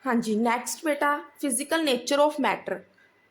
हाँ जी, नेक्स्ट बेटा physical nature of matter.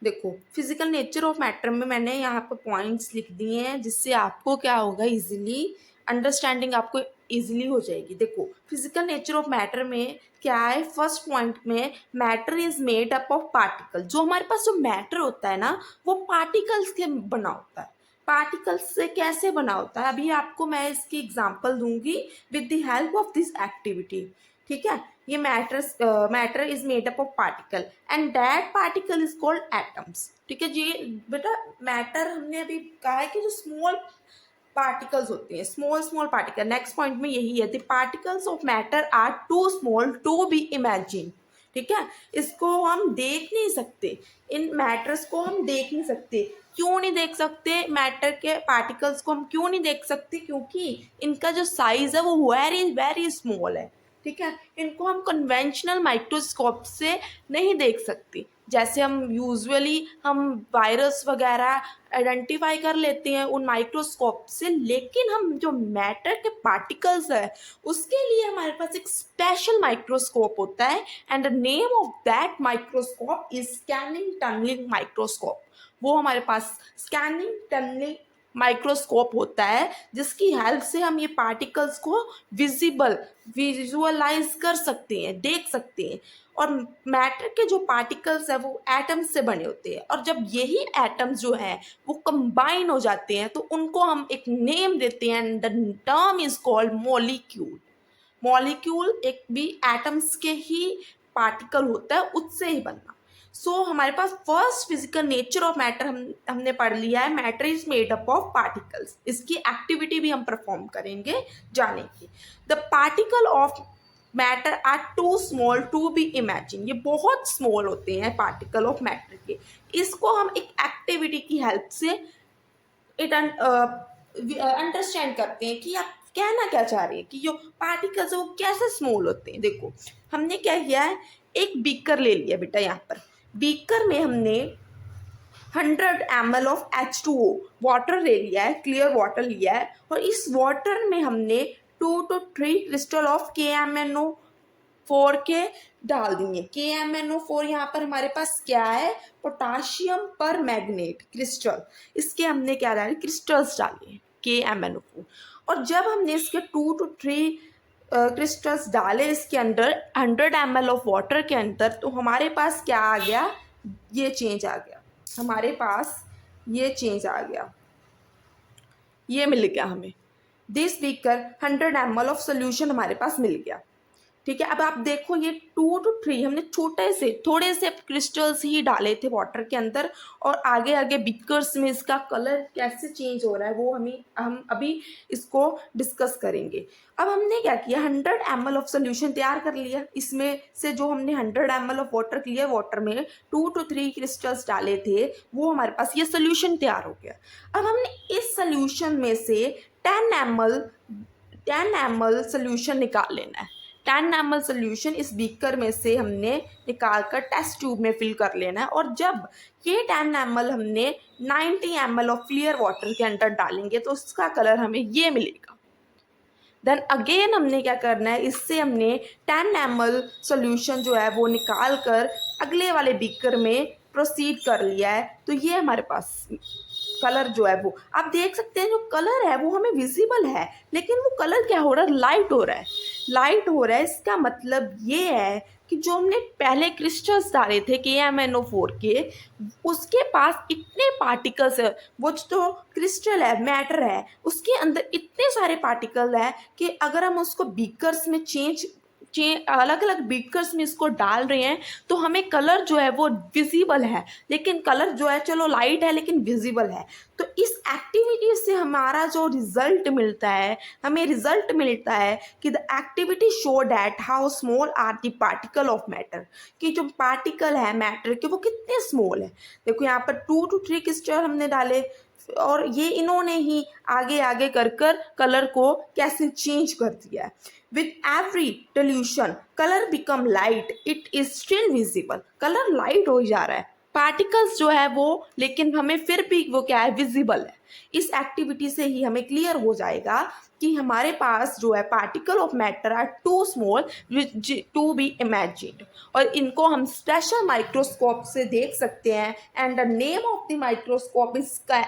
देखो फिजिकल नेचर ऑफ मैटर में मैंने यहाँ पर पॉइंट्स लिख दिए हैं जिससे आपको क्या होगा, इजीली अंडरस्टैंडिंग आपको इजीली हो जाएगी। देखो फिजिकल नेचर ऑफ मैटर में क्या है, फर्स्ट पॉइंट में matter is made up of particle. जो हमारे पास जो मैटर होता है ना, वो पार्टिकल्स के बना होता है। पार्टिकल्स से कैसे बना होता है, अभी आपको मैं इसकी एग्जांपल दूंगी with the help of this activity. ठीक है, ये matter is made up of particle and that particle is called atoms. ठीक है जी बेटा, मैटर हमने अभी कहा है कि जो स्मॉल पार्टिकल्स होते हैं, small small particle. Next point में यही है, the particles of matter are too small to be imagine. ठीक है, इसको हम देख नहीं सकते, इन मैटर्स को हम देख नहीं सकते। क्यों नहीं देख सकते, मैटर के पार्टिकल्स को हम क्यों नहीं देख सकते, क्योंकि इनका जो साइज है वो वेरी वेरी स्मॉल है। ठीक है, इनको हम कन्वेंशनल माइक्रोस्कोप से नहीं देख सकते। जैसे हम यूजुअली हम वायरस वगैरह आइडेंटिफाई कर लेते हैं उन माइक्रोस्कोप से, लेकिन हम जो मैटर के पार्टिकल्स है उसके लिए हमारे पास एक स्पेशल माइक्रोस्कोप होता है and the name of that microscope is scanning tunnelling microscope. वो हमारे पास स्कैनिंग टनलिंग माइक्रोस्कोप होता है जिसकी हेल्प से हम ये पार्टिकल्स को विजुअलाइज कर सकते हैं, देख सकते हैं। और मैटर के जो पार्टिकल्स है वो एटम्स से बने होते हैं, और जब यही एटम्स जो है वो कंबाइन हो जाते हैं तो उनको हम एक नेम देते हैं, the term is called molecule. Molecule एक भी एटम्स के ही पार्टिकल होता है, उससे ही बनना। हमारे पास first physical nature of matter हमने पढ़ लिया है, matter is made up of particles. इसकी एक्टिविटी भी हम परफॉर्म करेंगे, जानेंगे। The particle of matter are too small to be imagine. ये बहुत स्मॉल होते हैं पार्टिकल ऑफ मैटर के। इसको हम एक एक्टिविटी की हेल्प से इट अंडरस्टैंड करते हैं कि आप कहना क्या चाह रहे हैं, कि जो पार्टिकल्स है वो कैसे स्मॉल होते हैं। देखो हमने क्या किया है, एक बीकर ले लिया बेटा। यहाँ पर बीकर में हमने 100 ml ऑफ H2O वाटर ले लिया है, क्लियर वाटर लिया है, और इस वाटर में हमने 2 to 3 क्रिस्टल ऑफ KMnO4 के डाल दिए। KMnO4 यहाँ पर हमारे पास क्या है, पोटाशियम पर मैग्नेट क्रिस्टल। इसके हमने क्या डाले, क्रिस्टल्स डाले KMnO4। और जब हमने इसके 2 to 3 क्रिस्टल्स डाले इसके अंदर 100 ml ऑफ वाटर के अंदर, तो हमारे पास क्या आ गया, ये चेंज आ गया। हमारे पास ये चेंज आ गया, ये मिल गया हमें। This beaker 100 ml of solution हमारे पास मिल गया। ठीक है, अब आप देखो ये 2 to 3 हमने छोटे से थोड़े से क्रिस्टल्स ही डाले थे वाटर के अंदर, और आगे आगे बीकर्स में इसका कलर कैसे चेंज हो रहा है वो हम अभी इसको डिस्कस करेंगे। अब हमने क्या किया, 100 ml ऑफ सोल्यूशन तैयार कर लिया। इसमें से जो हमने 100 ml ऑफ वाटर लिया, वाटर में 2 to 3 क्रिस्टल्स डाले थे, वो हमारे पास ये सोल्यूशन तैयार हो गया। अब हमने इस सोल्यूशन में से 10 ml सोल्यूशन निकाल लेना है। 10 ml सोल्यूशन इस बीकर में से हमने निकाल कर टेस्ट ट्यूब में फिल कर लेना है, और जब ये 10 ml हमने 90 ml ऑफ क्लियर वाटर के अंदर डालेंगे तो उसका कलर हमें ये मिलेगा। देन अगेन हमने क्या करना है, इससे हमने 10 ml सोल्यूशन जो है वो निकाल कर अगले वाले बीकर में प्रोसीड कर लिया है। तो ये हमारे पास कलर जो है वो आप देख सकते हैं, जो कलर है वो हमें विजिबल है, लेकिन वो कलर क्या हो रहा है, लाइट हो रहा है, लाइट हो रहा है। इसका मतलब ये है कि जो हमने पहले क्रिस्टल्स डाले थे KMnO4 के, उसके पास इतने पार्टिकल्स है, वो जो क्रिस्टल है, मैटर है, उसके अंदर इतने सारे पार्टिकल है कि अगर हम उसको बीकर्स में अलग अलग बीकर्स में इसको डाल रहे हैं तो हमें कलर जो है वो विजिबल है, लेकिन कलर जो है चलो लाइट है लेकिन विजिबल है। तो इस एक्टिविटी से हमारा जो रिजल्ट मिलता है, हमें रिजल्ट मिलता है कि the activity show that how small are the particle of matter, कि जो पार्टिकल है मैटर के वो कितने स्मॉल है। देखो यहाँ पर 2 to 3 क्रिस्टल हमने डाले, और ये इन्होंने ही आगे आगे कर कलर को कैसे चेंज कर दिया है। With every dilution colour become light, it is still visible. Colour light हो जा रहा है, पार्टिकल्स जो है वो, लेकिन हमें फिर भी वो क्या है, विजिबल है। इस एक्टिविटी से ही हमें क्लियर हो जाएगा कि हमारे पास जो है particle of matter are too small to be imagined, और इनको हम स्पेशल माइक्रोस्कोप से देख सकते हैं। And the name of the microscope is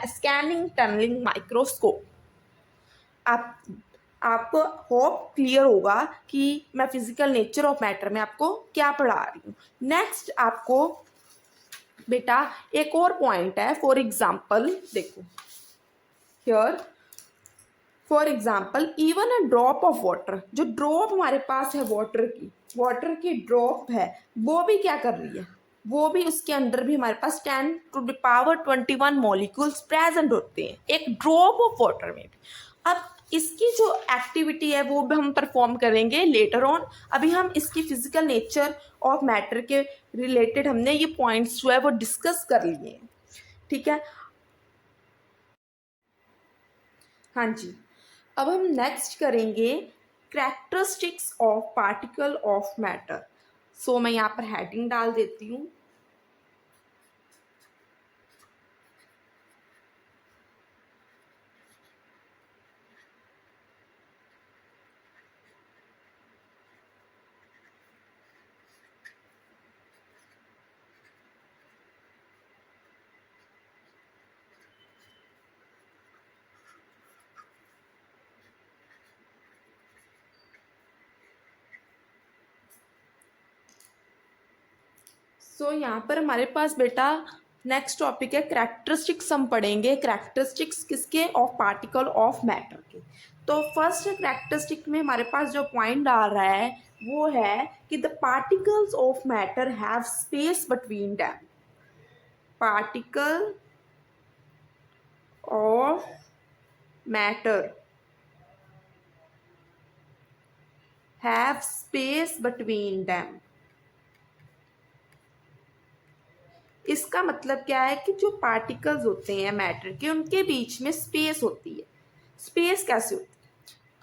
scanning tunnelling microscope. आप आपको होप क्लियर होगा कि मैं फिजिकल नेचर ऑफ मैटर में आपको क्या पढ़ा रही हूँ। नेक्स्ट आपको बेटा एक और पॉइंट है, फॉर एग्जाम्पल देखो here, for example even a drop of water, जो ड्रॉप हमारे पास है वाटर की ड्रॉप है, वो भी क्या कर रही है, वो भी उसके अंदर भी हमारे पास 10⁻21 मॉलिक्यूल्स प्रेजेंट होते हैं एक ड्रॉप ऑफ वाटर में भी। अब इसकी जो एक्टिविटी है वो भी हम परफॉर्म करेंगे लेटर ऑन। अभी हम इसकी फिजिकल नेचर ऑफ मैटर के रिलेटेड हमने ये पॉइंट्स जो है वो डिस्कस कर लिए हैं, ठीक है। हाँ जी, अब हम नेक्स्ट करेंगे characteristics of particle of matter. So मैं यहाँ पर हेडिंग डाल देती हूँ। सो यहाँ पर हमारे पास बेटा नेक्स्ट टॉपिक है कैरेक्टरिस्टिक्स। हम पढ़ेंगे कैरेक्टरिस्टिक्स किसके, ऑफ पार्टिकल ऑफ मैटर के। तो फर्स्ट कैरेक्टरिस्टिक में हमारे पास जो पॉइंट आ रहा है वो है कि the particles of matter have space between them. Particle of matter have space between them. इसका मतलब क्या है कि जो पार्टिकल्स होते हैं मैटर के, उनके बीच में स्पेस होती है। स्पेस कैसे होती है,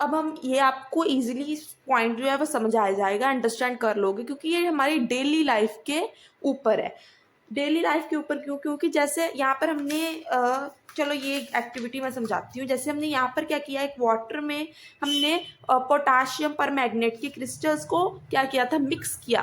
अब हम ये आपको इजीली पॉइंट जो है वो समझ आ जाएगा, अंडरस्टैंड कर लोगे, क्योंकि ये हमारी डेली लाइफ के ऊपर है। डेली लाइफ के ऊपर क्यों, क्योंकि जैसे यहाँ पर हमने चलो ये एक्टिविटी मैं समझाती हूँ। जैसे हमने यहाँ पर क्या किया, एक वाटर में हमने पोटाशियम पर मैग्नेट के क्रिस्टल्स को क्या किया था, मिक्स किया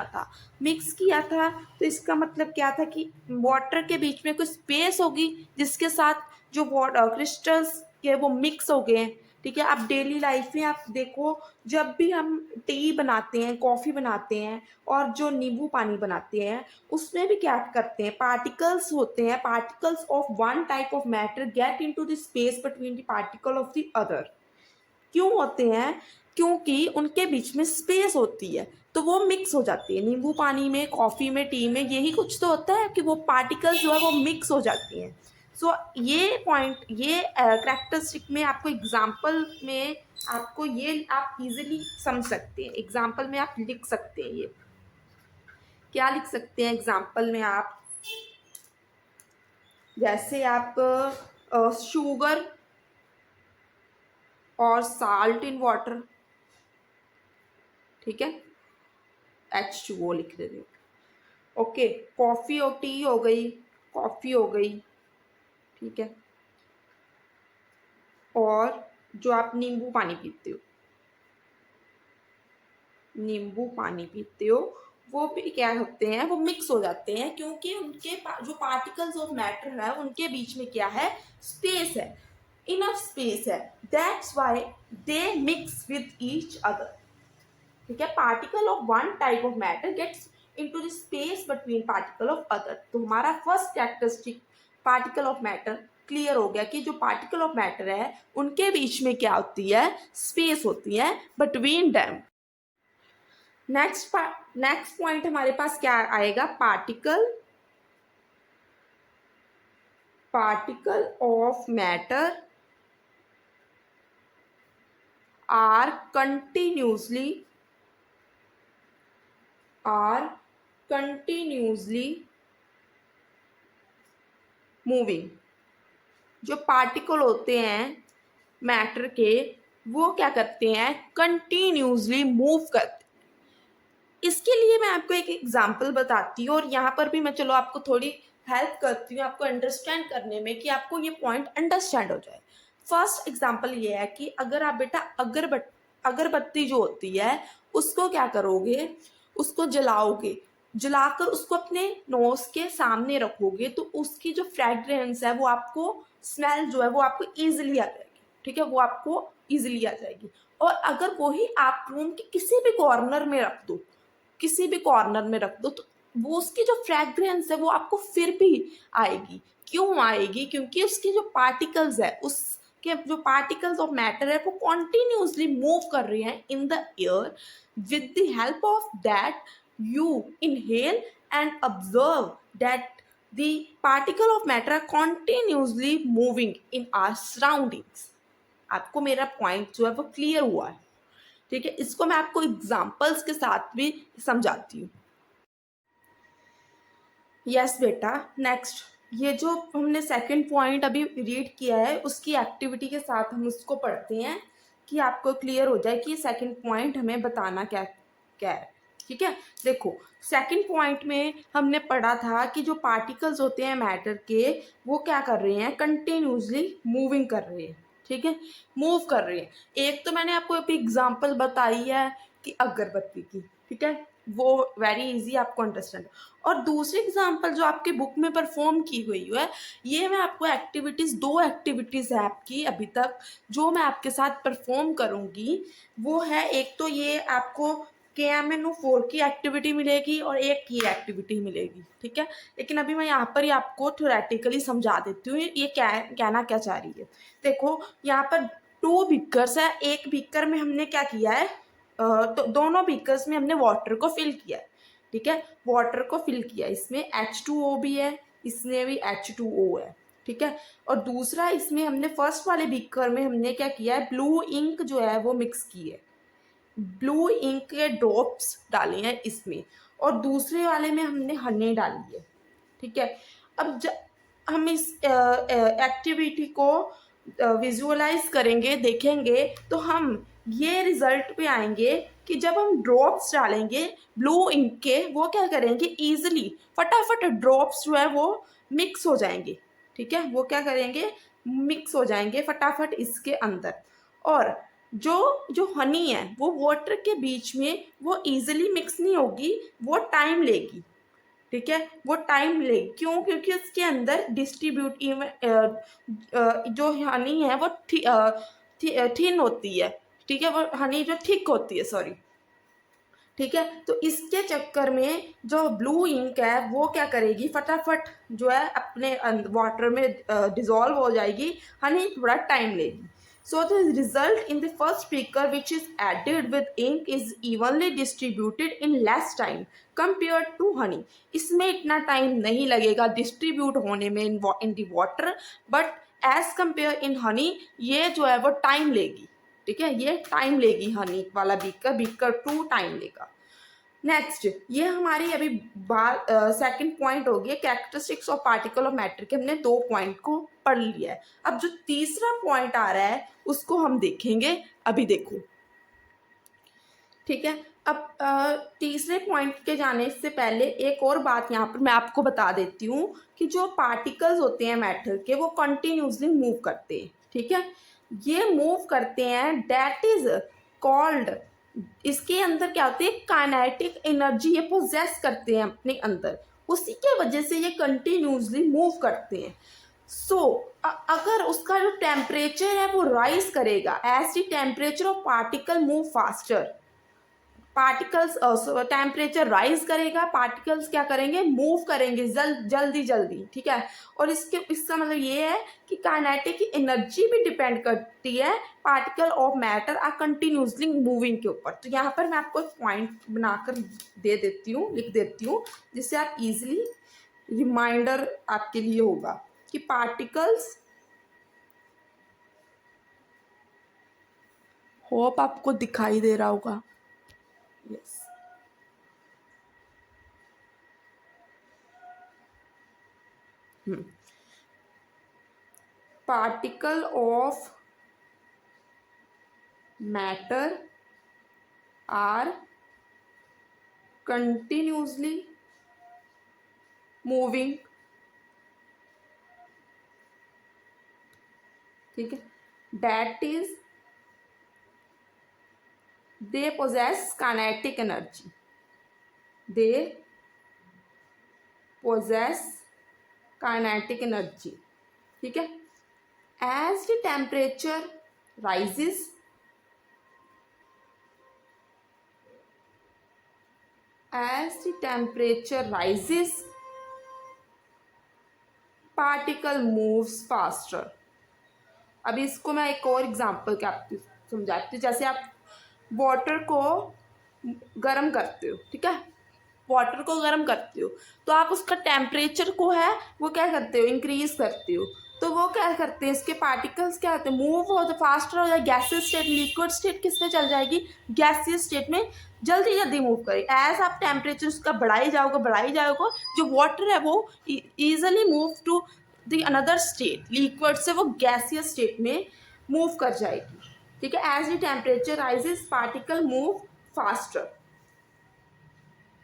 था। तो इसका मतलब क्या था कि वाटर के बीच में कोई स्पेस होगी जिसके साथ जो क्रिस्टल्स के वो मिक्स हो गए हैं, ठीक है। अब डेली लाइफ में आप देखो, जब भी हम टी बनाते हैं, कॉफ़ी बनाते हैं और जो नींबू पानी बनाते हैं, उसमें भी क्या करते हैं, पार्टिकल्स होते हैं। Particles of one type of matter get into the space between the particle of the other. क्यों होते हैं, क्योंकि उनके बीच में स्पेस होती है, तो वो मिक्स हो जाती है। नींबू पानी में, कॉफ़ी में, टी में यही कुछ तो होता है कि वो पार्टिकल्स जो है वो मिक्स हो जाती हैं। सो ये पॉइंट, ये कैरेक्टरिस्टिक में आपको एग्जाम्पल में आपको ये आप इजीली समझ सकते हैं। एग्जाम्पल में आप लिख सकते हैं, ये क्या लिख सकते हैं एग्जाम्पल में आप, जैसे आप शुगर और साल्ट इन वाटर, ठीक है, H2O लिख देते हो। ओके, कॉफ़ी और टी हो गई, कॉफ़ी हो गई, ठीक है, और जो आप नींबू पानी पीते हो, वो भी क्या होते हैं, वो मिक्स हो जाते हैं, क्योंकि उनके जो पार्टिकल्स ऑफ मैटर है उनके बीच में क्या है, स्पेस है, इनफ स्पेस है। That's why they mix with each other, ठीक है। Particle of one type of matter gets into the space between particle of other. तो हमारा first characteristic particle of matter clear हो गया कि जो पार्टिकल ऑफ मैटर है उनके बीच में क्या होती है, स्पेस होती है बिटवीन दैम। नेक्स्ट पॉइंट हमारे पास क्या आएगा, particle of matter are continuously moving. जो पार्टिकल होते हैं मैटर के, वो क्या करते हैं, कंटिन्यूसली मूव करते हैं। इसके लिए मैं आपको एक एग्जांपल बताती हूँ, और यहाँ पर भी मैं चलो आपको थोड़ी हेल्प करती हूँ आपको अंडरस्टैंड करने में कि आपको ये पॉइंट अंडरस्टैंड हो जाए। फर्स्ट एग्जांपल ये है कि अगर आप बेटा अगरबत्ती जो होती है उसको क्या करोगे, उसको जलाओगे, जलाकर उसको अपने नोज के सामने रखोगे तो उसकी जो फ्रेग्रेंस है वो आपको, स्मेल जो है वो आपको ईजिली आ जाएगी। ठीक है, वो आपको ईजिली आ जाएगी। और अगर वही आप रूम के किसी भी कॉर्नर में रख दो, किसी भी कॉर्नर में रख दो, तो वो उसकी जो फ्रेग्रेंस है वो आपको फिर भी आएगी। क्यों आएगी? क्योंकि उसके जो पार्टिकल्स है, उसके जो पार्टिकल्स ऑफ मैटर है वो कॉन्टिन्यूसली मूव कर रहे हैं in the air. With the help of that you inhale and observe that the particle of matter are continuously moving in our surroundings। आपको मेरा पॉइंट जो है वो क्लियर हुआ है? ठीक है, इसको मैं आपको एग्जांपल्स के साथ भी समझाती हूँ। यस बेटा, नेक्स्ट ये जो हमने सेकंड पॉइंट अभी रीड किया है उसकी एक्टिविटी के साथ हम उसको पढ़ते हैं कि आपको क्लियर हो जाए कि सेकंड पॉइंट हमें बताना क्या क्या है। ठीक है, देखो सेकंड पॉइंट में हमने पढ़ा था कि जो पार्टिकल्स होते हैं मैटर के वो क्या कर रहे हैं, कंटिन्यूसली मूविंग कर रहे हैं। ठीक है, मूव कर रहे हैं। एक तो मैंने आपको अभी एग्जांपल बताई है कि अगरबत्ती की, ठीक है, वो वेरी इजी आपको अंडरस्टैंड। और दूसरी एग्जांपल जो आपके बुक में परफॉर्म की हुई है, ये मैं आपको एक्टिविटीज़, दो एक्टिविटीज़ है आपकी अभी तक जो मैं आपके साथ परफॉर्म करूँगी। वो है, एक तो ये आपको KMNO4 की एक्टिविटी मिलेगी और एक की एक्टिविटी मिलेगी। ठीक है, लेकिन अभी मैं यहाँ पर ही आपको थ्योरेटिकली समझा देती हूँ ये क्या कहना क्या चाह रही है। देखो यहाँ पर 2 बीकर्स है, एक बीकर में हमने क्या किया है, तो दोनों बीकर्स में हमने वाटर को फिल किया है। ठीक है, वाटर को फिल किया, इसमें H2O भी है, इसमें भी H2O है। ठीक है, और दूसरा इसमें हमने फर्स्ट वाले बीकर में हमने क्या किया है, ब्लू इंक जो है वो मिक्स की है, ब्लू इंक के ड्रॉप्स डाले हैं इसमें, और दूसरे वाले में हमने हनी डाली है। ठीक है, अब हम इस एक्टिविटी को विजुअलाइज करेंगे, देखेंगे, तो हम ये रिजल्ट पे आएंगे कि जब हम ड्रॉप्स डालेंगे ब्लू इंक के, वो क्या करेंगे, इजीली फटाफट ड्रॉप्स जो है वो मिक्स हो जाएंगे। ठीक है, वो क्या करेंगे, मिक्स हो जाएंगे फटाफट इसके अंदर। और जो जो हनी है वो वाटर के बीच में वो इजीली मिक्स नहीं होगी, वो टाइम लेगी। ठीक है, वो टाइम ले, क्यों? क्योंकि उसके अंदर डिस्ट्रीब्यूट जो हनी है वो थिन होती है। ठीक है, वो हनी जो थिक होती है, सॉरी। ठीक है, तो इसके चक्कर में जो ब्लू इंक है वो क्या करेगी, फटाफट जो है अपने वाटर में डिजॉल्व हो जाएगी, हनी थोड़ा टाइम लेगी। So the result in the first speaker which is added with ink is evenly distributed in less time compared to honey। इसमें इतना टाइम नहीं लगेगा डिस्ट्रीब्यूट होने में in the water, but as compare in honey ये जो है वो टाइम लेगी। ठीक है, ये टाइम लेगी, हनी वाला बीकर 2 टाइम लेगा। नेक्स्ट, ये हमारी अभी बात सेकंड पॉइंट हो गया characteristics of particle of matter के, हमने 2 पॉइंट को पढ़ लिया है। अब जो तीसरा पॉइंट आ रहा है उसको हम देखेंगे, अभी देखो। ठीक है, अब तीसरे पॉइंट के जाने से पहले एक और बात यहाँ पर मैं आपको बता देती हूँ कि जो पार्टिकल्स होते हैं मैटर के वो कंटिन्यूसली मूव करते हैं। ठीक है, ये मूव करते हैं, दैट इज कॉल्ड, इसके अंदर क्या होते हैं, काइनेटिक एनर्जी ये पोजेस करते हैं अपने अंदर, उसी के वजह से ये कंटिन्यूसली मूव करते हैं। सो अगर उसका जो टेम्परेचर है वो राइज करेगा, as the temperature of particle move faster, particles temperature rise करेगा, पार्टिकल्स क्या करेंगे, मूव करेंगे जल्दी जल्दी। ठीक है, और इसका मतलब ये है कि काइनेटिक एनर्जी भी डिपेंड करती है particle of matter are continuously moving के ऊपर। तो यहाँ पर मैं आपको एक पॉइंट बनाकर दे देती हूँ, लिख देती हूँ, जिससे आप इजीली रिमाइंडर आपके लिए होगा कि पार्टिकल्स, होप आपको दिखाई दे रहा होगा। Yes, particle of matter are continuously moving ठीक है, that is they possess kinetic energy, they possess kinetic energy. ठीक है, as the temperature rises, as the temperature rises particle moves faster। अभी इसको मैं एक और एग्जांपल के आपको समझाती हूँ। जैसे आप वाटर को गर्म करते हो, ठीक है, वाटर को गर्म करते हो तो आप उसका टेम्परेचर को है वो क्या करते हो, इंक्रीज करते हो। तो वो क्या करते हैं, इसके पार्टिकल्स क्या होते हैं, मूव हो तो फास्टर हो जाए, गैसियस स्टेट लिक्विड स्टेट किस में चल जाएगी, गैसियस स्टेट में जल्दी जल्दी मूव करे। एज आप टेम्परेचर उसका बढ़ाई जाओगे, जो वाटर है वो easily move to the another state, liquid से वो गैसियस स्टेट में मूव कर जाएगी। ठीक है, as the temperature rises particle move faster,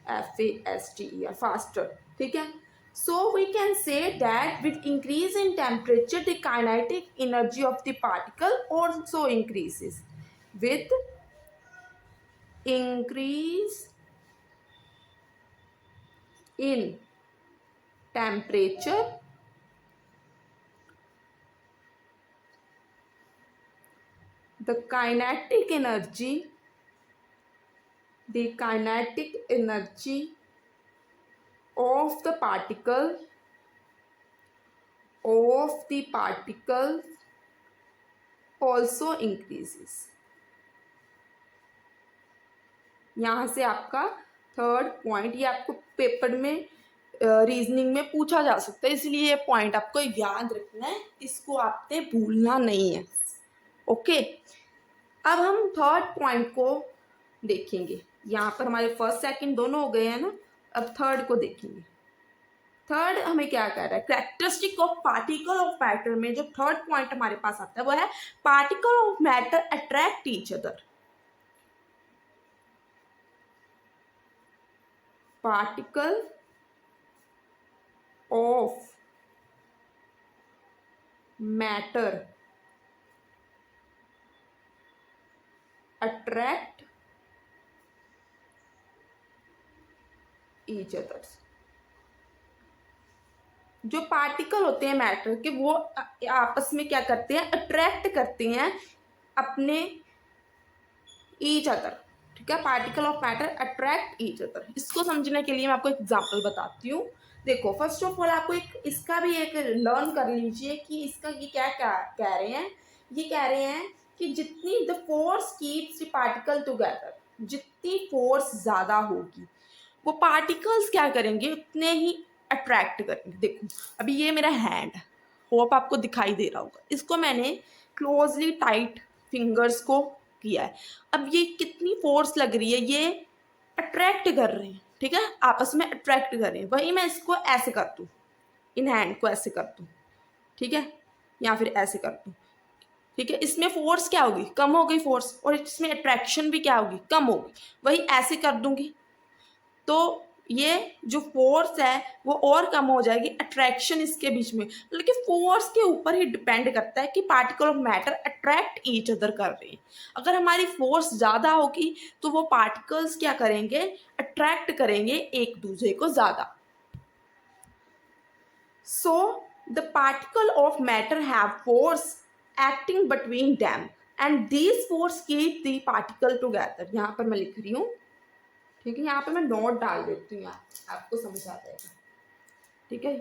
FASTER, faster। ठीक है, so we can say that with increase in temperature the kinetic energy of the particle also increases। with increase in temperature the kinetic energy of the particle also increases। यहाँ से आपका third point, ये आपको paper में reasoning में पूछा जा सकता है, इसलिए ये पॉइंट आपको याद रखना है, इसको आपने भूलना नहीं है। ओके, अब हम थर्ड पॉइंट को देखेंगे। यहाँ पर हमारे फर्स्ट सेकंड दोनों हो गए हैं ना, अब थर्ड को देखेंगे। थर्ड हमें क्या कह रहा है, characteristic of particle of matter में जो थर्ड पॉइंट हमारे पास आता है वो है particle of matter attract each other. Particle of matter attract each others. जो पार्टिकल होते हैं मैटर के वो आपस में क्या करते हैं, अट्रैक्ट करते हैं अपने ईच अदर। ठीक है, particle of matter attract each other. इसको समझने के लिए मैं आपको एग्जांपल बताती हूँ। देखो, फर्स्ट ऑफ ऑल आपको एक इसका भी एक लर्न कर लीजिए कि इसका ये क्या कह रहे हैं। ये कह रहे हैं कि जितनी the force keeps the particle together, जितनी फोर्स ज़्यादा होगी वो पार्टिकल्स क्या करेंगे, उतने ही अट्रैक्ट करेंगे। देखो, अभी ये मेरा हैंड है, होप आपको दिखाई दे रहा होगा, इसको मैंने क्लोजली टाइट फिंगर्स को किया है। अब ये कितनी फोर्स लग रही है, ये अट्रैक्ट कर रहे हैं, ठीक है, आपस में अट्रैक्ट कर रहे हैं। वही मैं इसको ऐसे कर दूँ, इन हैंड को ऐसे कर दूँ, ठीक है, या फिर ऐसे कर दूँ, ठीक है, इसमें फोर्स क्या होगी, कम हो गई फोर्स, और इसमें अट्रैक्शन भी क्या होगी, कम होगी। वही ऐसे कर दूंगी तो ये जो फोर्स है वो और कम हो जाएगी, अट्रैक्शन इसके बीच में। लेकिन फोर्स के ऊपर ही डिपेंड करता है कि particle of matter attract each other कर रहे हैं। अगर हमारी फोर्स ज़्यादा होगी तो वो पार्टिकल्स क्या करेंगे, अट्रैक्ट करेंगे एक दूसरे को ज़्यादा। सो the particle of matter have force acting between them and this force keep the particle together. यहाँ पर मैं लिख रही हूँ, ठीक है, यहाँ पे मैं नोट डाल देती हूँ, आपको समझ आ जाएगा। ठीक है,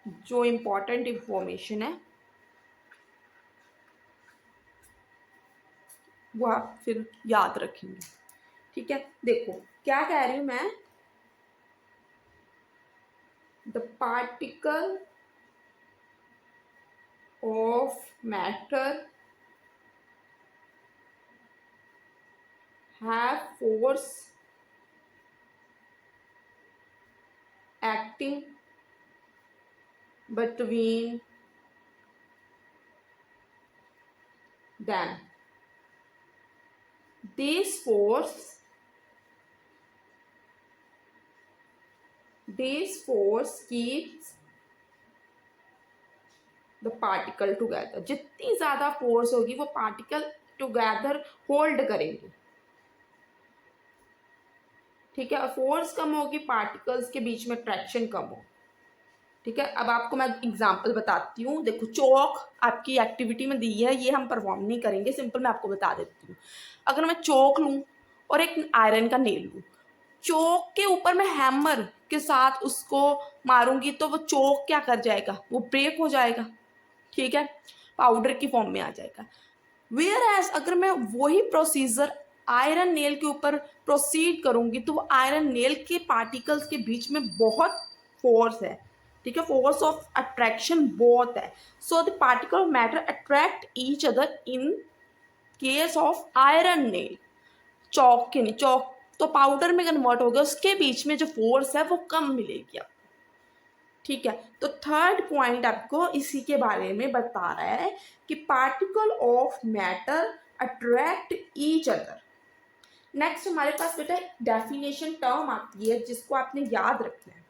जो इम्पोर्टेंट इंफॉर्मेशन है वो आप फिर याद रखेंगे। ठीक है, देखो क्या कह रही हूँ मैं, the particle of matter have force acting between them. This force keeps the particle together. जितनी ज़्यादा फोर्स होगी वो पार्टिकल टुगेदर होल्ड करेंगे, ठीक है। और फोर्स कम होगी, पार्टिकल्स के बीच में ट्रैक्शन कम हो, ठीक है। अब आपको मैं एग्जांपल बताती हूँ। देखो चौक आपकी एक्टिविटी में दी है, ये हम परफॉर्म नहीं करेंगे, सिंपल मैं आपको बता देती हूँ। अगर मैं चौक लूँ और एक आयरन का नेल लूँ, चौक के ऊपर मैं हैमर के साथ उसको मारूंगी तो वो चौक क्या कर जाएगा, वो ब्रेक हो जाएगा, ठीक है, पाउडर की फॉर्म में आ जाएगा। वेयर एज अगर मैं वही प्रोसीजर आयरन नेल के ऊपर प्रोसीड करूंगी तो वो आयरन नेल के पार्टिकल्स के बीच में बहुत फोर्स है, ठीक है, फोर्स ऑफ अट्रैक्शन बहुत है। So the particle of matter attract each other in case of iron nail. Chalk के नहीं, चौक तो पाउडर में कन्वर्ट हो गया, उसके बीच में जो फोर्स है वो कम मिलेगी आपको, ठीक है। तो थर्ड पॉइंट आपको इसी के बारे में बता रहा है कि particle of matter attract each other. Next हमारे पास बेटा डेफिनेशन टर्म आती है जिसको आपने याद रखना है,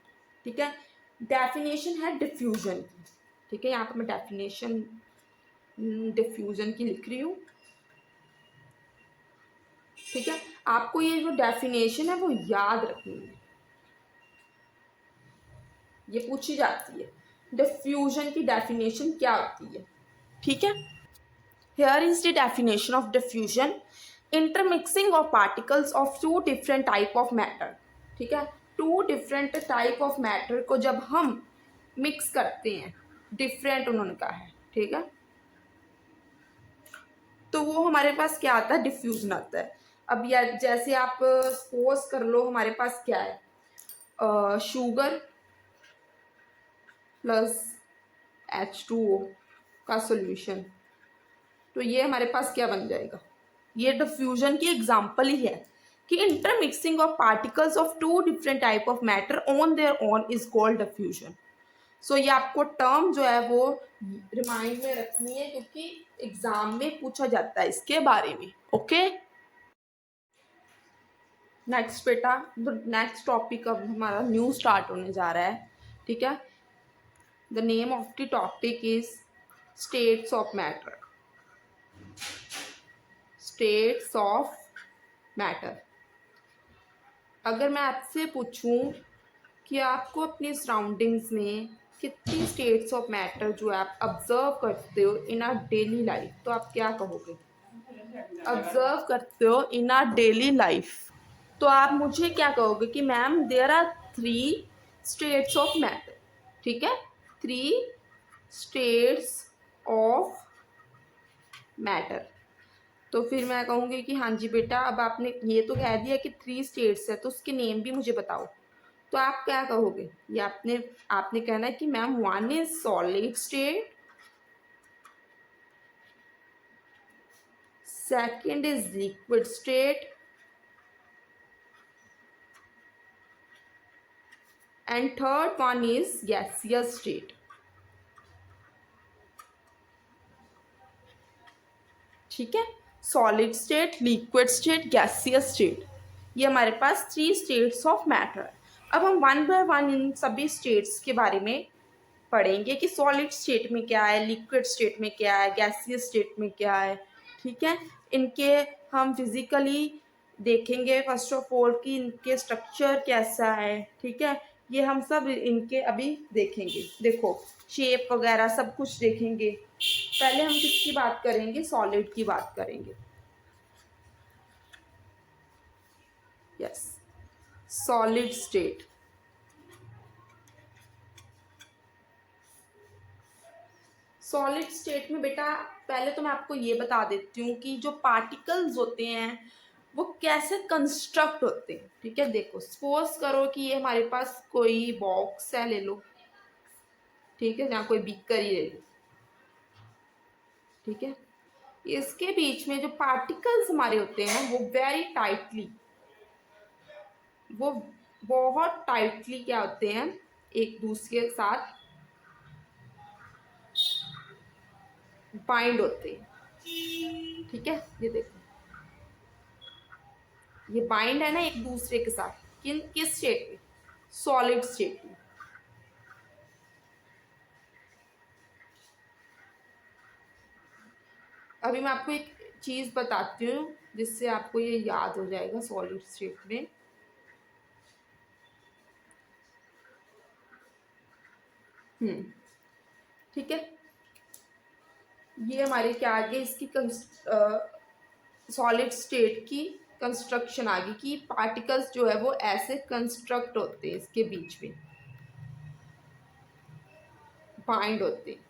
ठीक है। डेफिनेशन है डिफ्यूजन की, ठीक है। यहाँ पर मैं डेफिनेशन डिफ्यूजन की लिख रही हूँ, ठीक है। आपको ये जो डेफिनेशन है वो याद रखनी है, ये पूछी जाती है डिफ्यूजन की डेफिनेशन क्या होती है, ठीक है। Here is the definition of diffusion: intermixing of particles of two different type of matter, ठीक है। Two different type of matter को जब हम मिक्स करते हैं, डिफरेंट उन्होंने कहा है, ठीक है, तो वो हमारे पास क्या आता है, डिफ्यूजन आता है। अब या जैसे आप सपोज कर लो हमारे पास क्या है, शुगर प्लस H2O का सॉल्यूशन, तो ये हमारे पास क्या बन जाएगा, ये डिफ्यूजन की एग्जांपल ही है कि intermixing of particles of two different type of matter on their own is called diffusion. So ये आपको टर्म जो है वो रिमाइंड में रखनी है क्योंकि एग्जाम में पूछा जाता है इसके बारे में, ओके। नेक्स्ट बेटा, नेक्स्ट टॉपिक अब हमारा न्यू स्टार्ट होने जा रहा है, ठीक है। The name of the topic is states of matter, states of matter. अगर मैं आपसे पूछूं कि आपको अपनी सराउंडिंग्स में कितनी स्टेट्स ऑफ मैटर जो है आप ऑब्जर्व करते हो इन आर डेली लाइफ, तो आप क्या कहोगे, ऑब्जर्व करते हो इन आर डेली लाइफ, तो आप मुझे क्या कहोगे कि ma'am there are 3 states of matter, ठीक है, 3 स्टेट्स ऑफ मैटर। तो फिर मैं कहूँगी कि हाँ जी बेटा, अब आपने ये तो कह दिया कि 3 स्टेट्स है तो उसके नेम भी मुझे बताओ, तो आप क्या कहोगे, ये आपने आपने कहना है कि ma'am 1 is solid state, second is liquid state and third one is gaseous state, ठीक है। Solid state, liquid state, gaseous state, ये हमारे पास 3 स्टेट्स ऑफ मैटर है। अब हम वन बाय वन इन सभी स्टेट्स के बारे में पढ़ेंगे कि सॉलिड स्टेट में क्या है, लिक्विड स्टेट में क्या है, गैसियस स्टेट में क्या है, ठीक है। इनके हम फिजिकली देखेंगे फर्स्ट ऑफ ऑल कि इनके स्ट्रक्चर कैसा है, ठीक है, ये हम सब इनके अभी देखेंगे। देखो शेप वगैरह सब कुछ देखेंगे। पहले हम किसकी बात करेंगे, सॉलिड की बात करेंगे, yes, solid state. Solid state में बेटा पहले तो मैं आपको ये बता देती हूँ कि जो पार्टिकल्स होते हैं वो कैसे कंस्ट्रक्ट होते हैं, ठीक है। देखो सपोज करो कि ये हमारे पास कोई बॉक्स है, ले लो, ठीक है, जहाँ कोई बीकर ही ले लो, ठीक है। इसके बीच में जो पार्टिकल्स हमारे होते हैं वो वेरी टाइटली, वो बहुत टाइटली क्या होते हैं, एक दूसरे के साथ बाइंड होते हैं, ठीक है। ये देखो ये बाइंड है ना एक दूसरे के साथ, किस स्टेट में, सॉलिड स्टेट में, अभी मैं आपको एक चीज़ बताती हूँ जिससे आपको ये याद हो जाएगा सॉलिड स्टेट में। ठीक है, ये हमारे क्या आ गया, इसकी सॉलिड स्टेट की कंस्ट्रक्शन आ गई कि पार्टिकल्स जो है वो ऐसे कंस्ट्रक्ट होते हैं, इसके बीच में बाइंड होते हैं,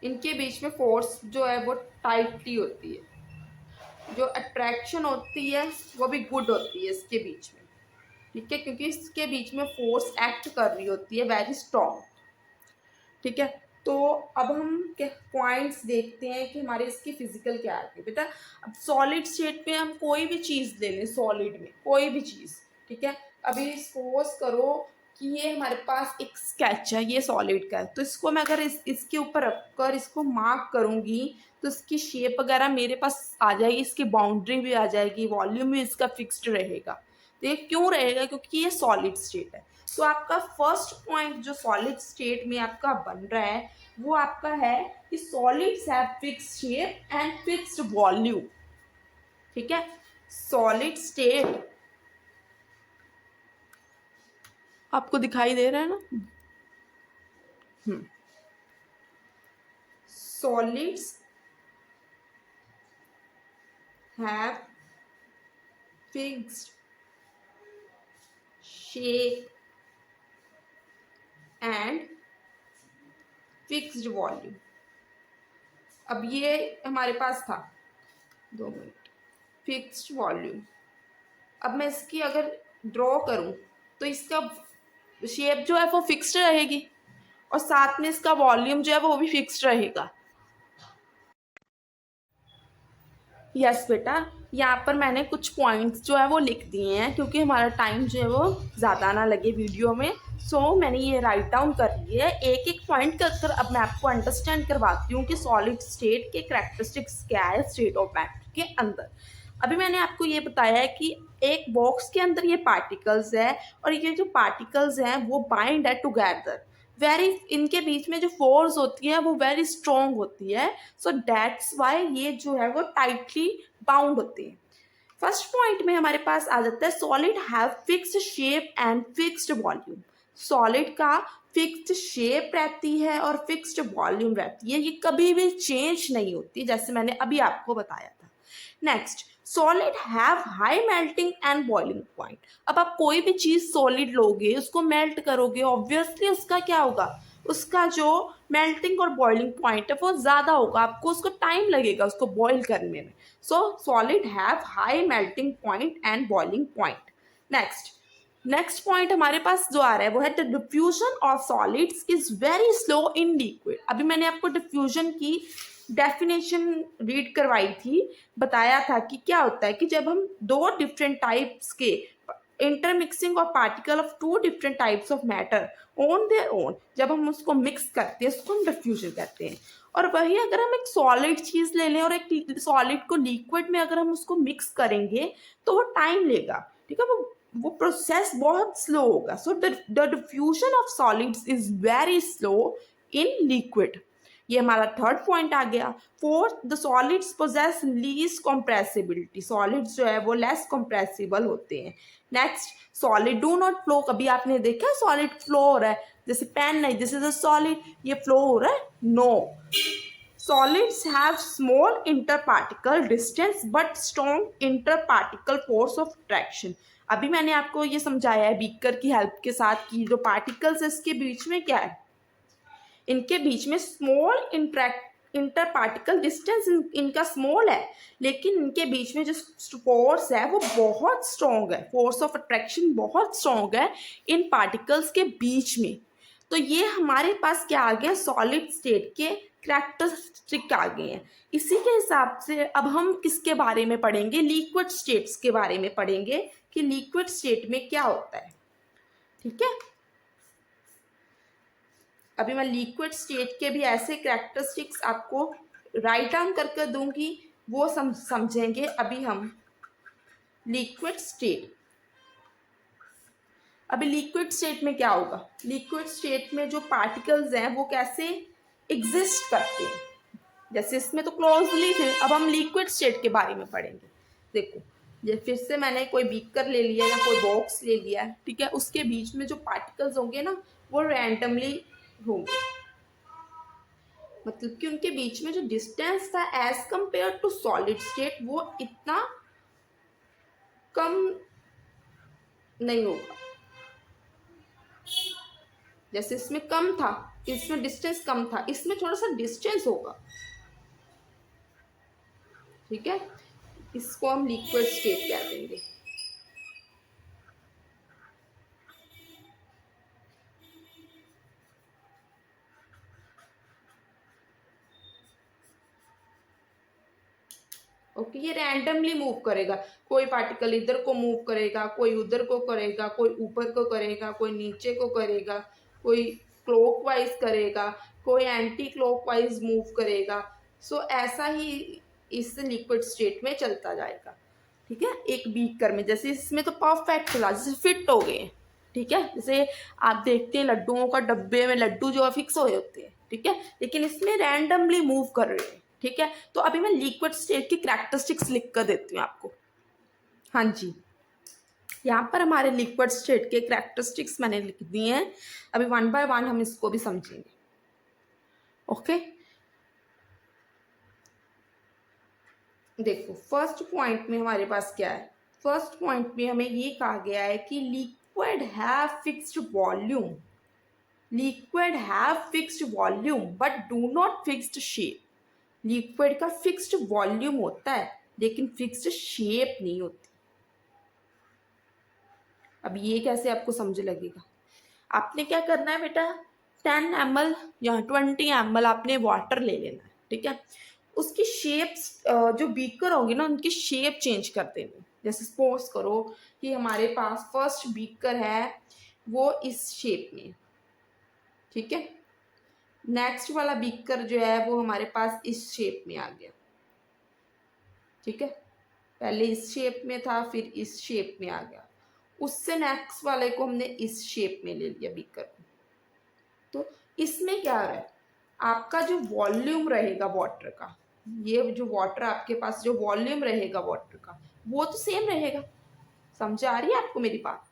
इनके बीच में फोर्स जो है वो टाइटली होती है, जो अट्रैक्शन होती है वो भी गुड होती है इसके बीच में। ठीक है, क्योंकि इसके बीच में फोर्स एक्ट कर रही होती है वेरी स्ट्रॉन्ग। ठीक है, तो अब हम क्या पॉइंट्स देखते हैं कि हमारे इसकी फिजिकल क्या आती है बेटा। अब सॉलिड स्टेट में हम कोई भी चीज़ ले लें, सॉलिड में कोई भी चीज़, ठीक है। अभी सपोज करो कि ये हमारे पास एक स्केच है, ये सॉलिड का है, तो इसको मैं अगर इसके ऊपर रखकर इसको मार्क करूँगी तो इसकी शेप वगैरह मेरे पास आ जाएगी, इसकी बाउंड्री भी आ जाएगी, वॉल्यूम भी इसका फिक्स्ड रहेगा। तो ये क्यों रहेगा, क्योंकि ये सॉलिड स्टेट है। तो आपका फर्स्ट पॉइंट जो सॉलिड स्टेट में आपका बन रहा है वो आपका है कि solids have fixed shape and fixed volume. ठीक है, सॉलिड स्टेट आपको दिखाई दे रहा है ना। Solids have fixed shape and fixed volume. अब ये हमारे पास था, 2 मिनट, फिक्स्ड वॉल्यूम। अब मैं इसकी अगर ड्रॉ करूं तो इसका शेप जो है वो फिक्स्ड रहेगी और साथ में इसका वॉल्यूम जो है वो भी फिक्स्ड रहेगा। यस बेटा, यहाँ पर मैंने कुछ पॉइंट्स जो है वो लिख दिए हैं क्योंकि हमारा टाइम जो है वो ज़्यादा ना लगे वीडियो में। सो मैंने ये राइट डाउन कर लिए है एक एक पॉइंट कर कर। अब मैं आपको अंडरस्टैंड करवाती हूँ कि सॉलिड स्टेट के कैरेक्टरिस्टिक्स क्या है स्टेट ऑफ मैटर के अंदर। अभी मैंने आपको ये बताया है कि एक बॉक्स के अंदर ये पार्टिकल्स है और ये जो पार्टिकल्स हैं वो बाइंड है टुगेदर, वेरी, इनके बीच में जो फोर्स होती है वो वेरी स्ट्रॉन्ग होती है। सो दैट्स वाई ये जो है वो टाइटली बाउंड होते हैं। फर्स्ट पॉइंट में हमारे पास आ जाता है solid have fixed shape and fixed volume. Solid का फिक्स्ड शेप रहती है और फिक्स्ड वॉल्यूम रहती है, ये कभी भी चेंज नहीं होती, जैसे मैंने अभी आपको बताया था। Next, solid have high melting and boiling point. अब आप कोई भी चीज सॉलिड लोगे, उसको मेल्ट करोगे, ऑब्वियसली उसका क्या होगा, उसका जो मेल्टिंग और बॉइलिंग पॉइंट है वो ज़्यादा होगा, आपको उसको टाइम लगेगा उसको बॉईल करने में। सो solid have high melting point and boiling point. Next point हमारे पास जो आ रहा है वो है the diffusion of solids is very slow in liquid. अभी मैंने आपको डिफ्यूजन की डेफिनेशन रीड करवाई थी, बताया था कि क्या होता है कि जब हम दो डिफरेंट टाइप्स के intermixing of particle of two different types of matter on their own, जब हम उसको मिक्स करते हैं उसको हम डिफ्यूजन कहते हैं। और वही अगर हम एक सॉलिड चीज़ ले लें और एक सॉलिड को लिक्विड में अगर हम उसको मिक्स करेंगे तो वो टाइम लेगा। ठीक है, वो प्रोसेस बहुत स्लो होगा। So the diffusion of solids is very slow in liquid. ये हमारा थर्ड पॉइंट आ गया। Fourth, the solids possess least compressibility. Solids जो है वो लेस कंप्रेसिबल होते हैं। Next, solid do not flow. कभी आपने देखा सॉलिड फ्लो हो रहा है, जैसे पेन नहीं, दिस इज अ सॉलिड, ये फ्लो हो रहा है, no. Solids have small interparticle distance but strong interparticle force of attraction। अभी मैंने आपको ये समझाया है बीकर की हेल्प के साथ कि जो पार्टिकल्स है इसके बीच में क्या है, इनके बीच में स्मॉल इंटर पार्टिकल डिस्टेंस इनका स्मॉल है, लेकिन इनके बीच में जो फोर्स है वो बहुत स्ट्रॉन्ग है, फोर्स ऑफ अट्रैक्शन बहुत स्ट्रॉन्ग है इन पार्टिकल्स के बीच में। तो ये हमारे पास क्या आ गया, सॉलिड स्टेट के कैरेक्टरिस्टिक आ गए हैं। इसी के हिसाब से अब हम किसके बारे में पढ़ेंगे, लिक्विड स्टेट्स के बारे में पढ़ेंगे कि लिक्विड स्टेट में क्या होता है। ठीक है, अभी मैं लिक्विड स्टेट के भी ऐसे कैरेक्टरिस्टिक्स आपको राइट डाउन करके दूंगी, वो समझेंगे। अभी हम लिक्विड स्टेट, अभी लिक्विड स्टेट में क्या होगा, लिक्विड स्टेट में जो पार्टिकल्स हैं वो कैसे एग्जिस्ट करते हैं। जैसे इसमें तो क्लोजली थे, अब हम लिक्विड स्टेट के बारे में पढ़ेंगे। देखो, ये फिर से मैंने कोई बीकर ले लिया या कोई बॉक्स ले लिया है, ठीक है, उसके बीच में जो पार्टिकल्स होंगे ना वो रैंडमली होंगे, मतलब कि उनके बीच में जो डिस्टेंस था as compare to solid state वो इतना कम नहीं होगा। जैसे इसमें कम था, इसमें डिस्टेंस कम था, इसमें थोड़ा सा डिस्टेंस होगा, ठीक है, इसको हम लिक्विड स्टेट कह देंगे। ओके, ये रैंडमली मूव करेगा, कोई पार्टिकल इधर को मूव करेगा, कोई उधर को करेगा, कोई ऊपर को करेगा, कोई नीचे को करेगा, कोई क्लॉकवाइज करेगा, कोई एंटी क्लॉकवाइज मूव करेगा। सो ऐसा ही इस लिक्विड स्टेट में चलता जाएगा, ठीक है। एक बीकर में जैसे इसमें तो परफेक्ट चला, जैसे फिट हो गए, ठीक है, जैसे आप देखते हैं लड्डुओं का डब्बे में लड्डू जो फिक्स हुए होते हैं, ठीक है, लेकिन इसमें रैंडमली मूव कर रहे हैं, ठीक है। तो अभी मैं लिक्विड स्टेट की कैरेक्टरिस्टिक्स लिख कर देती हूँ आपको। हाँ जी, यहाँ पर हमारे लिक्विड स्टेट के कैरेक्टरिस्टिक्स मैंने लिख दिए हैं, अभी वन बाय वन हम इसको भी समझेंगे। ओके, देखो फर्स्ट पॉइंट में हमारे पास क्या है, फर्स्ट पॉइंट में हमें ये कहा गया है कि liquid have fixed volume, liquid have fixed volume but do not fixed shape. Liquid का फिक्स्ड वॉल्यूम होता है लेकिन फिक्स्ड शेप नहीं होती। अब ये कैसे आपको समझ लगेगा, आपने क्या करना है बेटा, 10 ml या 20 ml आपने वाटर ले लेना है, ठीक है, उसकी शेप्स जो बीकर होंगे ना उनकी शेप चेंज कर देनी। जैसे सपोज करो कि हमारे पास फर्स्ट बीकर है वो इस शेप में, ठीक है, नेक्स्ट वाला बीकर जो है वो हमारे पास इस शेप में आ गया, ठीक है, पहले इस शेप में था फिर इस शेप में आ गया, उससे नेक्स्ट वाले को हमने इस शेप में ले लिया बीकर को। तो इसमें क्या है, आपका जो वॉल्यूम रहेगा वाटर का, ये जो वाटर आपके पास जो वॉल्यूम रहेगा वाटर का वो तो सेम रहेगा। समझ आ रही है आपको मेरी बात,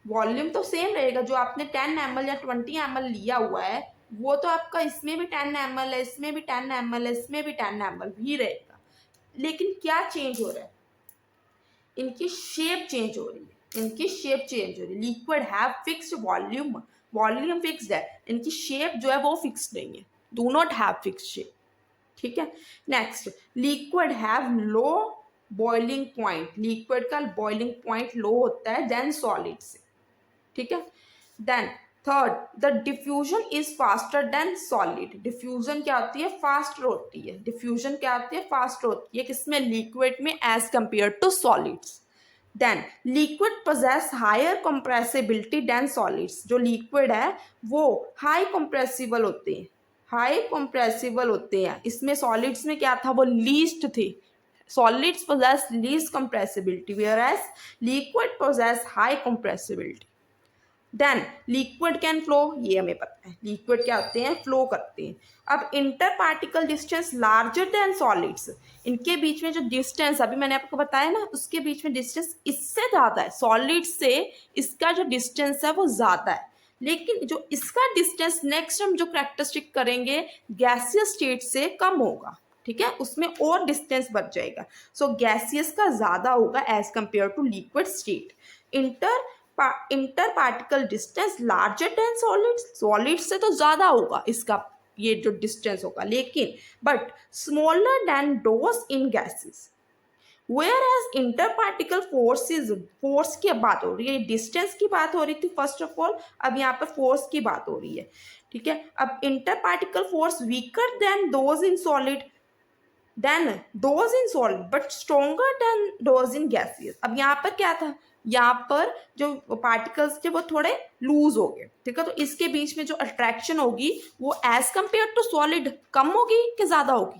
वॉल्यूम तो सेम रहेगा, जो आपने 10 ml या 20 ml लिया हुआ है वो तो आपका इसमें भी 10 ml है, इसमें भी 10 ml है, इसमें भी 10 ml ही रहेगा, लेकिन क्या चेंज हो रहा है, इनकी शेप चेंज हो रही है, इनकी शेप चेंज हो रही है। Liquid have fixed volume, volume fixed है, इनकी शेप जो है वो फिक्स्ड नहीं है, do not have fixed shape, ठीक है। Next, liquid have low boiling point, liquid का बॉइलिंग पॉइंट लो होता है देन सॉलिड से, ठीक है। Then third, the diffusion is faster than solid, diffusion क्या होती है, फास्ट होती है, डिफ्यूजन क्या होती है, फास्ट होती है, किसमें, लिक्विड में as compare to solids. Then liquid possess higher compressibility than solids, जो लिक्विड है वो हाई कंप्रेसिबल होते हैं, हाई कंप्रेसिबल होते हैं, इसमें सॉलिड्स में क्या था, वो लीस्ट थे, solids possess least compressibility whereas liquid possess high compressibility. Then liquid can flow, ये हमें पता है, लिक्विड क्या होते हैं, फ्लो करते हैं। अब inter particle distance larger then solids, इनके बीच में जो डिस्टेंस अभी मैंने आपको बताया ना, उसके बीच में डिस्टेंस इससे ज़्यादा है, सॉलिड से इसका जो डिस्टेंस है वो ज़्यादा है, लेकिन जो इसका डिस्टेंस नेक्स्ट हम जो कैरेक्टरिस्टिक करेंगे गैसियस स्टेट से कम होगा, ठीक है, उसमें और डिस्टेंस बच जाएगा। सो गैसियस का ज़्यादा होगा as compare to liquid state. Inter particle distance larger than solid, solid से तो ज़्यादा होगा इसका ये जो डिस्टेंस होगा, लेकिन but smaller than those in gases. Whereas inter particle forces, force की बात हो रही है, डिस्टेंस की बात हो रही थी फर्स्ट ऑफ ऑल, अब यहाँ पर फोर्स की बात हो रही है, ठीक है। अब inter particle force weaker than those in solid, then those in solid but stronger than those in gaseous. अब यहाँ पर क्या था, यहाँ पर जो पार्टिकल्स थे वो थोड़े लूज हो गए, ठीक है, तो इसके बीच में जो अट्रैक्शन होगी वो एज कंपेयर टू सॉलिड कम होगी कि ज़्यादा होगी,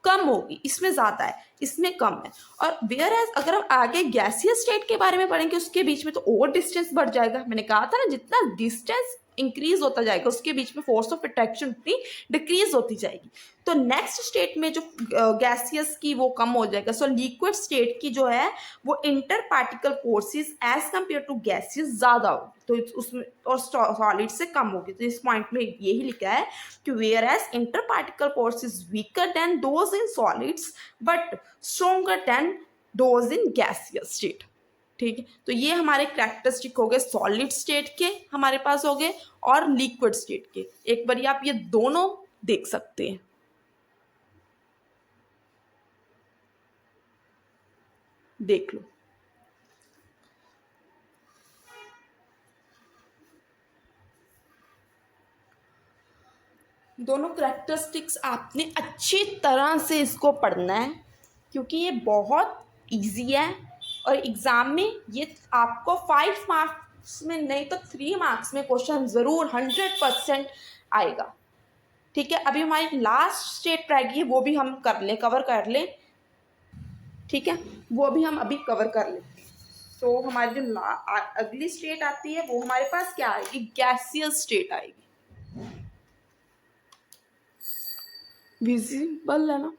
कम होगी, इसमें ज़्यादा है इसमें कम है। और वेयर एज अगर हम आगे गैसियस स्टेट के बारे में पढ़ेंगे उसके बीच में तो और डिस्टेंस बढ़ जाएगा, मैंने कहा था ना जितना डिस्टेंस इंक्रीज होता जाएगा, उसके बीच में फोर्स ऑफ अट्रैक्शन उतनी डिक्रीज होती जाएगी। तो नेक्स्ट स्टेट में जो गैसियस की वो कम हो जाएगा। सो लिक्विड स्टेट की जो है वो inter particle forces as compare to gaseous ज़्यादा होगी, तो उसमें और सॉलिड से कम होगी। तो इस पॉइंट में यही लिखा है कि whereas inter particle force is weaker than those in solids but stronger than those in gaseous state. ठीक है, तो ये हमारे कैरेक्टरिस्टिक हो गए सॉलिड स्टेट के हमारे पास हो गए और लिक्विड स्टेट के। एक बार आप ये दोनों देख सकते हैं। देख लो, दोनों कैरेक्टरिस्टिक्स आपने अच्छी तरह से इसको पढ़ना है क्योंकि ये बहुत इजी है और एग्ज़ाम में ये आपको 5 मार्क्स में नहीं तो 3 मार्क्स में क्वेश्चन ज़रूर 100% आएगा। ठीक है, अभी हमारी लास्ट स्टेट रहेगी, वो भी हम कवर कर लें। ठीक है, वो भी हम अभी कवर कर लेते हैं। तो हमारी जो अगली स्टेट आती है वो हमारे पास क्या आएगी, गैसियस स्टेट आएगी। विजिबल है ना?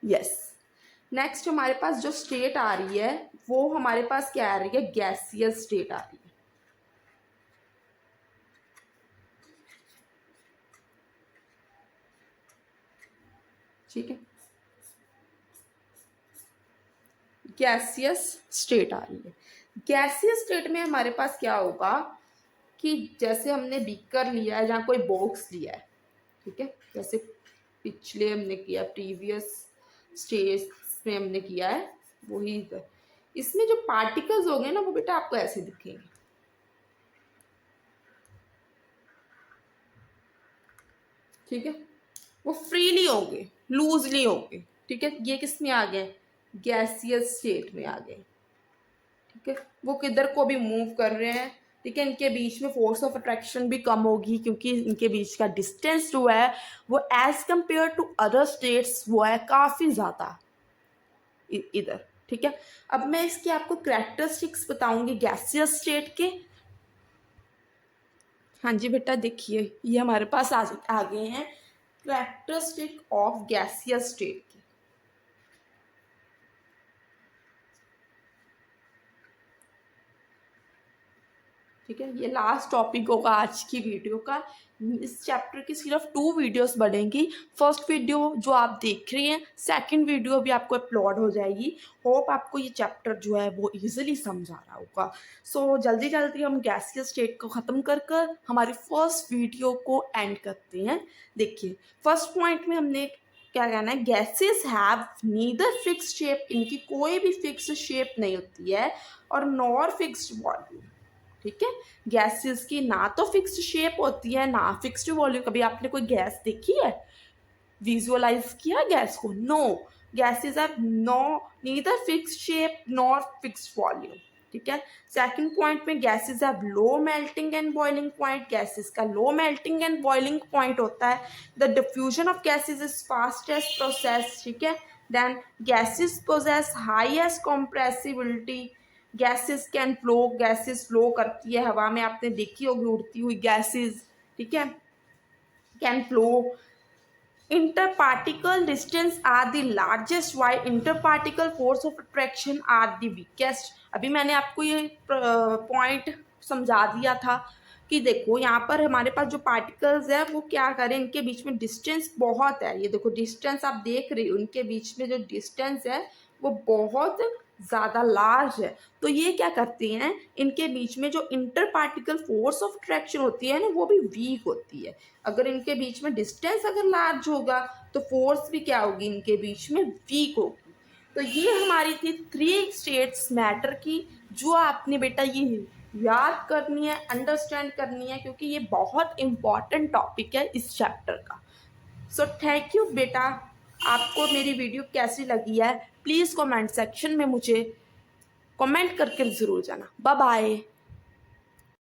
यस, नेक्स्ट हमारे पास जो स्टेट आ रही है वो हमारे पास क्या आ रही है, गैसियस स्टेट आ रही है। ठीक है, गैसियस स्टेट आ रही है। गैसियस स्टेट में हमारे पास क्या होगा कि जैसे हमने बीकर लिया है, जहाँ कोई बॉक्स लिया है, ठीक है, जैसे पिछले हमने किया प्रीवियस स्टेज में हमने किया है वही इधर, इसमें जो पार्टिकल्स हो गए ना वो बेटा आपको ऐसे दिखेंगे। ठीक है, वो फ्रीली होंगे, लूजली होंगे। ठीक है, ये किस में आ गए, गैसियस स्टेट में आ गए। ठीक है, वो किधर को भी मूव कर रहे हैं। ठीक है, इनके बीच में फोर्स ऑफ अट्रैक्शन भी कम होगी क्योंकि इनके बीच का डिस्टेंस जो है वो as compare to other states वो है काफ़ी ज़्यादा इधर। ठीक है, अब मैं इसकी आपको कैरेक्टरिस्टिक्स बताऊंगी गैसियस स्टेट के। हाँ जी बेटा, देखिए ये हमारे पास आ गए हैं कैरेक्टरिस्टिक ऑफ गैसियस स्टेट की। ठीक है, ये लास्ट टॉपिक होगा आज की वीडियो का। इस चैप्टर की सिर्फ 2 वीडियोस बनेंगी। फर्स्ट वीडियो जो आप देख रहे हैं, सेकंड वीडियो भी आपको अपलोड हो जाएगी। होप आपको ये चैप्टर जो है वो इजीली समझ आ रहा होगा। सो जल्दी जल्दी हम गैसियस स्टेट को ख़त्म कर हमारी फर्स्ट वीडियो को एंड करते हैं। देखिए, फर्स्ट पॉइंट में हमने क्या कहना है, gases have neither fixed shape, इनकी कोई भी फिक्स्ड शेप नहीं होती है, और नॉर फिक्स्ड वॉल्यूम। ठीक है, गैसेस की ना तो फिक्स्ड शेप होती है ना फिक्स्ड वॉल्यूम। कभी आपने कोई गैस देखी है, विजुअलाइज किया गैस को? No, gases have neither fixed shape nor fixed volume. ठीक है, सेकंड पॉइंट में gases have low melting and boiling point, gases का low melting and boiling point होता है। The diffusion of gases is fastest process. ठीक है, then gases possess highest compressibility, gases can flow, gases flow करती है हवा में, आपने देखी होगी उड़ती हुई गैसेस। ठीक है, can flow, interparticle distance are the largest while interparticle force of attraction are the weakest। अभी मैंने आपको ये पॉइंट समझा दिया था कि देखो यहाँ पर हमारे पास जो पार्टिकल्स है वो क्या करें, इनके बीच में डिस्टेंस बहुत है। ये देखो डिस्टेंस आप देख रहे हो, इनके बीच में जो डिस्टेंस है वो बहुत ज़्यादा लार्ज है। तो ये क्या करती हैं, इनके बीच में जो inter particle force of attraction होती है ना वो भी वीक होती है। अगर इनके बीच में डिस्टेंस अगर लार्ज होगा तो फोर्स भी क्या होगी, इनके बीच में वीक होगी। तो ये हमारी थी 3 स्टेट्स मैटर की, जो आपने बेटा ये याद करनी है, अंडरस्टैंड करनी है, क्योंकि ये बहुत इम्पॉर्टेंट टॉपिक है इस चैप्टर का। सो थैंक यू बेटा। आपको मेरी वीडियो कैसी लगी है प्लीज़ कमेंट सेक्शन में मुझे कमेंट करके ज़रूर जाना। Bye bye.